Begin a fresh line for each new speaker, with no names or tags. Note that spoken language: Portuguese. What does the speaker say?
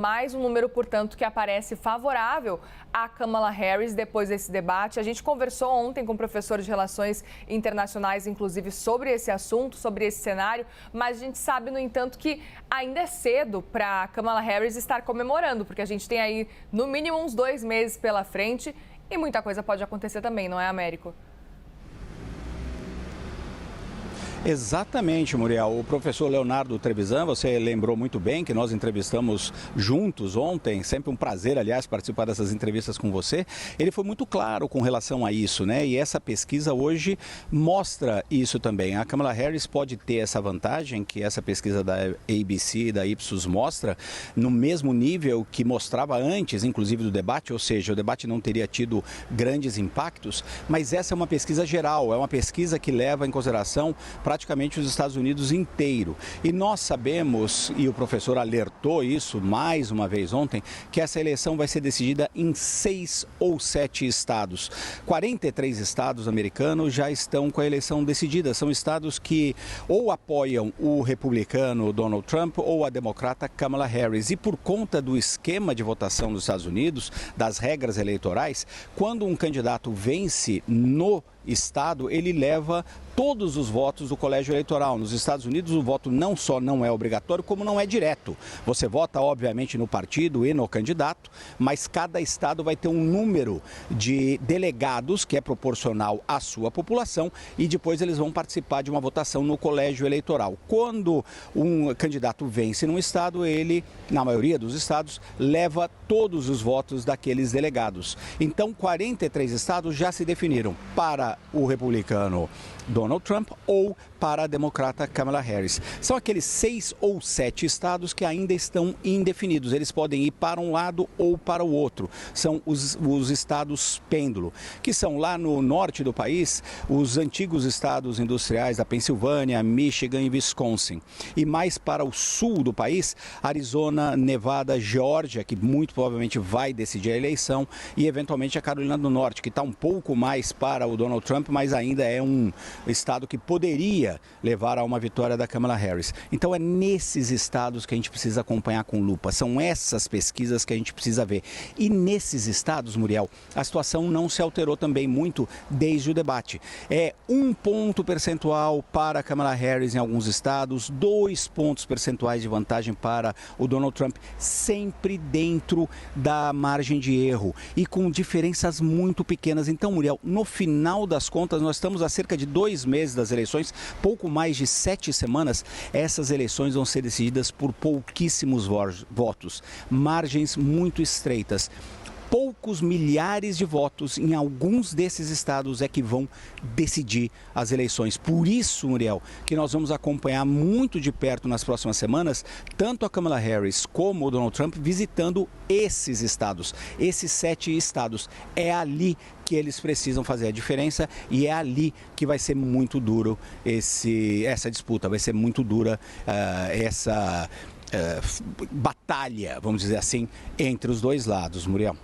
Mais um número, portanto, que aparece favorável a Kamala Harris depois desse debate. A gente conversou ontem com o professor de Relações Internacionais, inclusive, sobre esse assunto, sobre esse cenário, mas a gente sabe, no entanto, que ainda é cedo para Kamala Harris estar comemorando, porque a gente tem aí, no mínimo, uns 2 meses pela frente e muita coisa pode acontecer também, não é, Américo?
Exatamente, Muriel. O professor Leonardo Trevisan, você lembrou muito bem que nós entrevistamos juntos ontem, sempre um prazer, aliás, participar dessas entrevistas com você. Ele foi muito claro com relação a isso, né? E essa pesquisa hoje mostra isso também. A Kamala Harris pode ter essa vantagem que essa pesquisa da ABC e da Ipsos mostra, no mesmo nível que mostrava antes, inclusive, do debate, ou seja, o debate não teria tido grandes impactos, mas essa é uma pesquisa geral, é uma pesquisa que leva em consideração praticamente os Estados Unidos inteiro. E nós sabemos, e o professor alertou isso mais uma vez ontem, que essa eleição vai ser decidida em 6 ou 7 estados. 43 estados americanos já estão com a eleição decidida. São estados que ou apoiam o republicano Donald Trump ou a democrata Kamala Harris. E por conta do esquema de votação dos Estados Unidos, das regras eleitorais, quando um candidato vence no estado, ele leva todos os votos do colégio eleitoral. Nos Estados Unidos, o voto não só não é obrigatório, como não é direto. Você vota, obviamente, no partido e no candidato, mas cada estado vai ter um número de delegados que é proporcional à sua população e depois eles vão participar de uma votação no colégio eleitoral. Quando um candidato vence num estado, ele, na maioria dos estados, leva todos os votos daqueles delegados. Então, 43 estados já se definiram para o republicano Donald Trump ou para a democrata Kamala Harris. São aqueles 6 ou 7 estados que ainda estão indefinidos. Eles podem ir para um lado ou para o outro. São os estados pêndulo, que são lá no norte do país, os antigos estados industriais da Pensilvânia, Michigan e Wisconsin. E mais para o sul do país, Arizona, Nevada, Geórgia, que muito provavelmente vai decidir a eleição, e eventualmente a Carolina do Norte, que está um pouco mais para o Donald Trump, mas ainda é um estado que poderia levar a uma vitória da Kamala Harris. Então é nesses estados que a gente precisa acompanhar com lupa. São essas pesquisas que a gente precisa ver. E nesses estados, Muriel, a situação não se alterou também muito desde o debate. É 1 ponto percentual para a Kamala Harris em alguns estados, 2 pontos percentuais de vantagem para o Donald Trump, sempre dentro da margem de erro e com diferenças muito pequenas. Então, Muriel, no final das contas, nós estamos a cerca de 2 meses das eleições, pouco mais de 7 semanas. Essas eleições vão ser decididas por pouquíssimos votos, margens muito estreitas. Poucos milhares de votos em alguns desses estados é que vão decidir as eleições. Por isso, Muriel, que nós vamos acompanhar muito de perto nas próximas semanas, tanto a Kamala Harris como o Donald Trump visitando esses estados, esses 7 estados. É ali que eles precisam fazer a diferença e é ali que vai ser muito duro essa disputa, vai ser muito dura essa batalha, vamos dizer assim, entre os dois lados, Muriel.